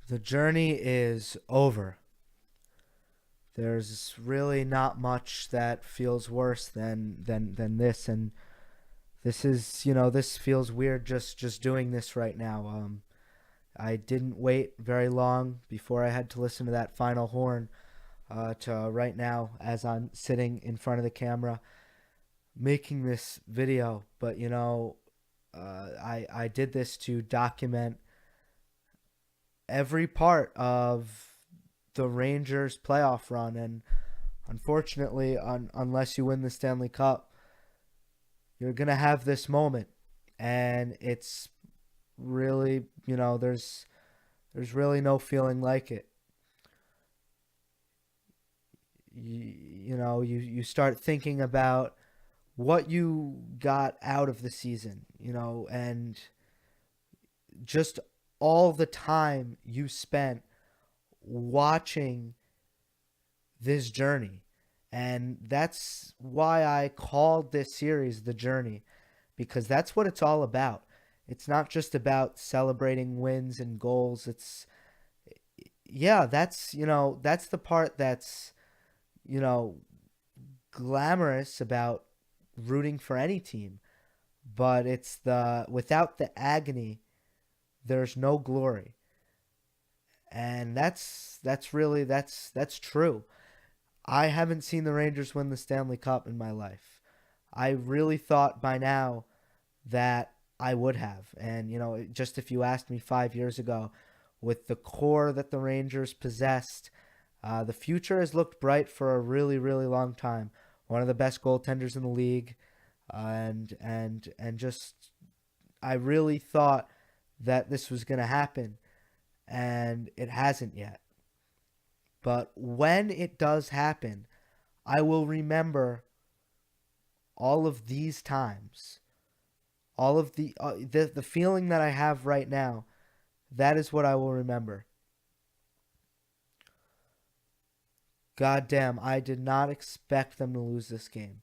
The journey is over. There's really not much that feels worse than this, and this feels weird just doing this right now. I didn't wait very long before I had to listen to that final horn to right now as I'm sitting in front of the camera making this video. But I did this to document every part of the Rangers playoff run, and unfortunately, unless you win the Stanley Cup, you're gonna have this moment, and it's really, there's really no feeling like it. You start thinking about what you got out of the season, and just all the time you spent watching this journey. And that's why I called this series The Journey, because that's what it's all about. It's not just about celebrating wins and goals. That's the part that's, you know, glamorous about rooting for any team. But it's without the agony, there's no glory. And that's true. I haven't seen the Rangers win the Stanley Cup in my life. I really thought by now that I would have. And, just if you asked me 5 years ago, with the core that the Rangers possessed, the future has looked bright for a really, really long time. One of the best goaltenders in the league. And just, I really thought that this was going to happen. And it hasn't yet. But when it does happen, I will remember all of these times, all of the feeling that I have right now. That is what I will remember. God damn, I did not expect them to lose this game.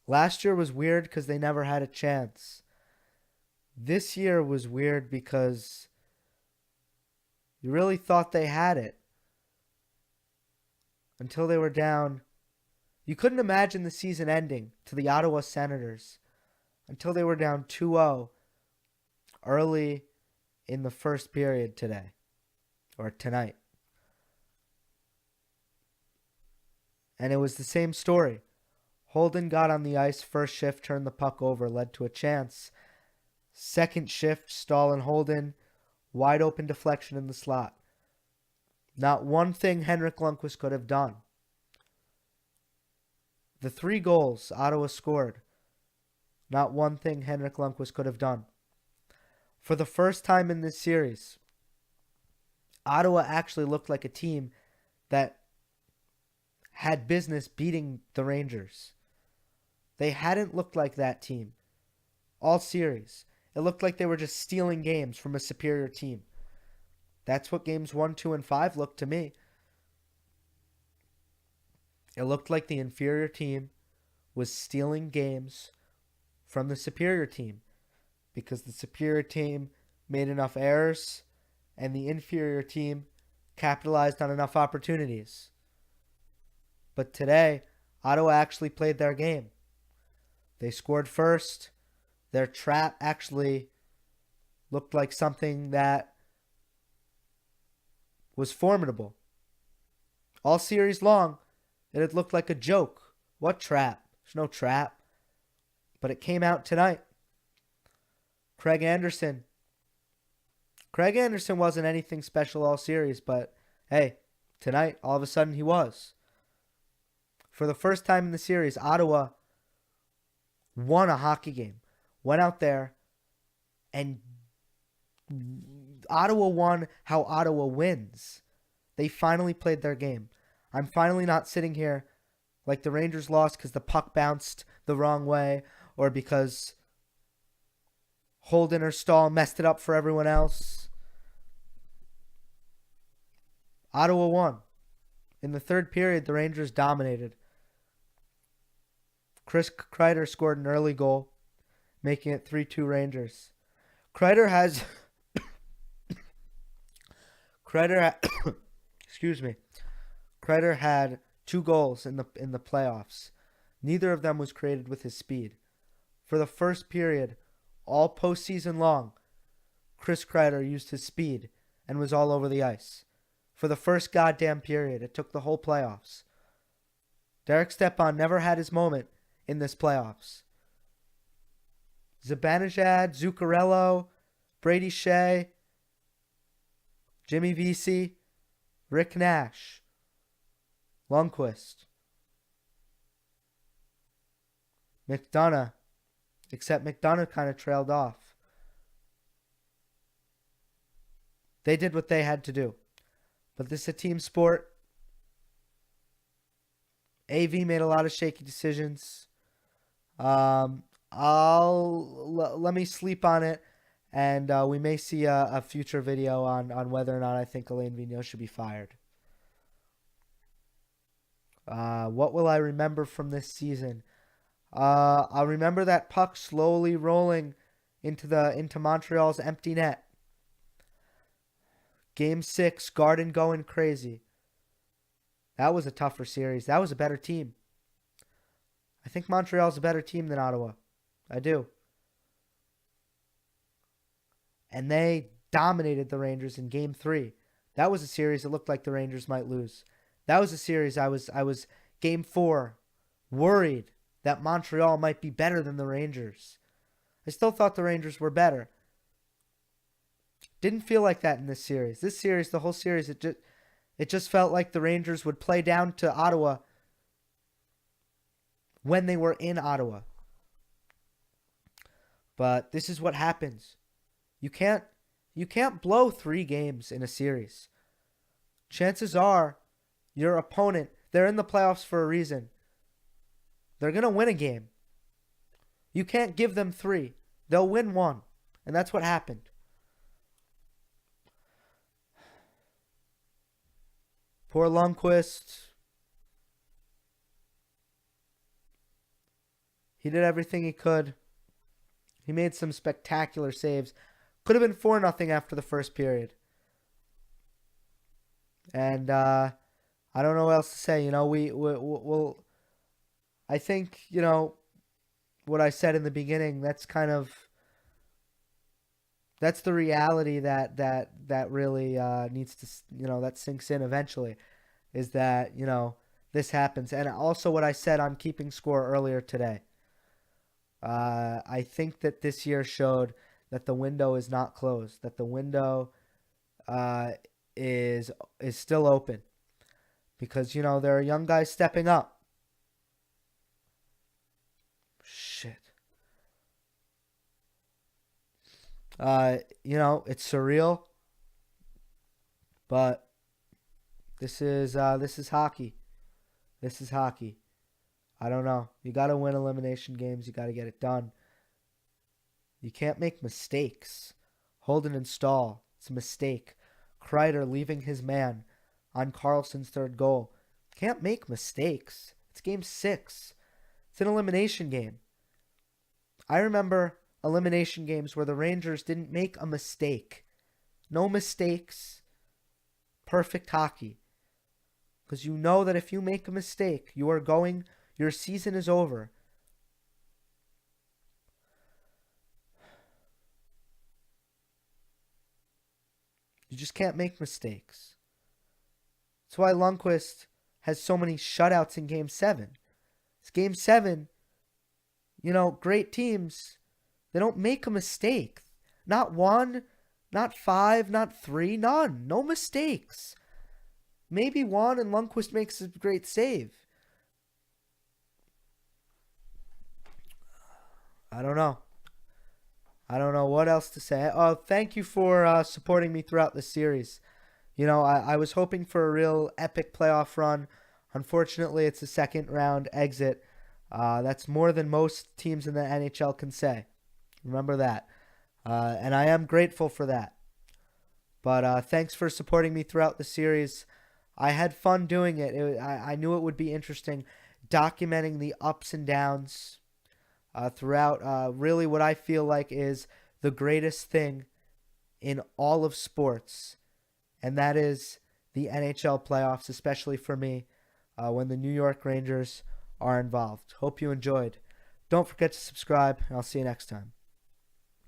Last year was weird because they never had a chance. This year was weird because you really thought they had it until they were down. You couldn't imagine the season ending to the Ottawa Senators until they were down 2-0 early in the first period today, or tonight. And it was the same story. Holden got on the ice, first shift, turned the puck over, led to a chance. Second shift, Stahl and Holden, wide open deflection in the slot. Not one thing Henrik Lundqvist could have done. The 3 goals Ottawa scored, not one thing Henrik Lundqvist could have done. For the first time in this series, Ottawa actually looked like a team that had business beating the Rangers. They hadn't looked like that team all series. It looked like they were just stealing games from a superior team. That's what games 1, 2, and 5 looked to me. It looked like the inferior team was stealing games from the superior team because the superior team made enough errors and the inferior team capitalized on enough opportunities. But today, Ottawa actually played their game. They scored first. Their trap actually looked like something that was formidable. All series long, it had looked like a joke. What trap? There's no trap. But it came out tonight. Craig Anderson wasn't anything special all series, but hey, tonight, all of a sudden he was. For the first time in the series, Ottawa won a hockey game. Went out there and Ottawa won how Ottawa wins. They finally played their game. I'm finally not sitting here like the Rangers lost because the puck bounced the wrong way or because Holden or Stahl messed it up for everyone else. Ottawa won. In the third period, the Rangers dominated. Chris Kreider scored an early goal, making it 3-2 Rangers. Kreider has Kreider had, excuse me. Kreider had 2 goals in the playoffs. Neither of them was created with his speed. For the first period, all postseason long, Chris Kreider used his speed and was all over the ice. For the first goddamn period, it took the whole playoffs. Derek Stepan never had his moment in this playoffs. Zibanejad, Zuccarello, Brady Shea, Jimmy Vesey, Rick Nash, Lundqvist, McDonough, except McDonough kind of trailed off. They did what they had to do. But this is a team sport. AV made a lot of shaky decisions. Let me sleep on it, and we may see a future video on whether or not I think Alain Vigneault should be fired. What will I remember from this season? I'll remember that puck slowly rolling into Montreal's empty net. Game 6, Garden going crazy. That was a tougher series. That was a better team. I think Montreal's a better team than Ottawa. I do. And they dominated the Rangers in Game 3. That was a series that looked like the Rangers might lose. That was a series I was Game 4 worried that Montreal might be better than the Rangers. I still thought the Rangers were better. Didn't feel like that in this series. This series, the whole series, it just felt like the Rangers would play down to Ottawa when they were in Ottawa. But this is what happens. You can't blow 3 games in a series. Chances are your opponent, they're in the playoffs for a reason. They're going to win a game. You can't give them 3. They'll win 1. And that's what happened. Poor Lundqvist. He did everything he could. He made some spectacular saves. Could have been 4-0 after the first period. And I don't know what else to say. We'll I think, what I said in the beginning, that's the reality that really needs to, that sinks in eventually, is that, this happens. And also what I said on keeping score earlier today. I think that this year showed that the window is not closed, that the window is still open, because, there are young guys stepping up. Shit. It's surreal, but this is hockey. This is hockey. I don't know. You got to win elimination games. You got to get it done. You can't make mistakes. Holden and Stahl, it's a mistake. Kreider leaving his man on Carlson's 3rd goal. Can't make mistakes. It's Game 6. It's an elimination game. I remember elimination games where the Rangers didn't make a mistake. No mistakes. Perfect hockey. Because you know that if you make a mistake, your season is over. You just can't make mistakes. That's why Lundqvist has so many shutouts in Game 7. It's Game 7. Great teams, they don't make a mistake. Not 1, not 5, not 3, none. No mistakes. Maybe 1 and Lundqvist makes a great save. I don't know. I don't know what else to say. Oh, thank you for supporting me throughout the series. I was hoping for a real epic playoff run. Unfortunately, it's a second round exit. That's more than most teams in the NHL can say. Remember that. And I am grateful for that. But thanks for supporting me throughout the series. I had fun doing it. I knew it would be interesting, documenting the ups and downs throughout really what I feel like is the greatest thing in all of sports. and that is the NHL playoffs, especially for me, when the New York Rangers are involved. Hope you enjoyed. Don't forget to subscribe, and I'll see you next time.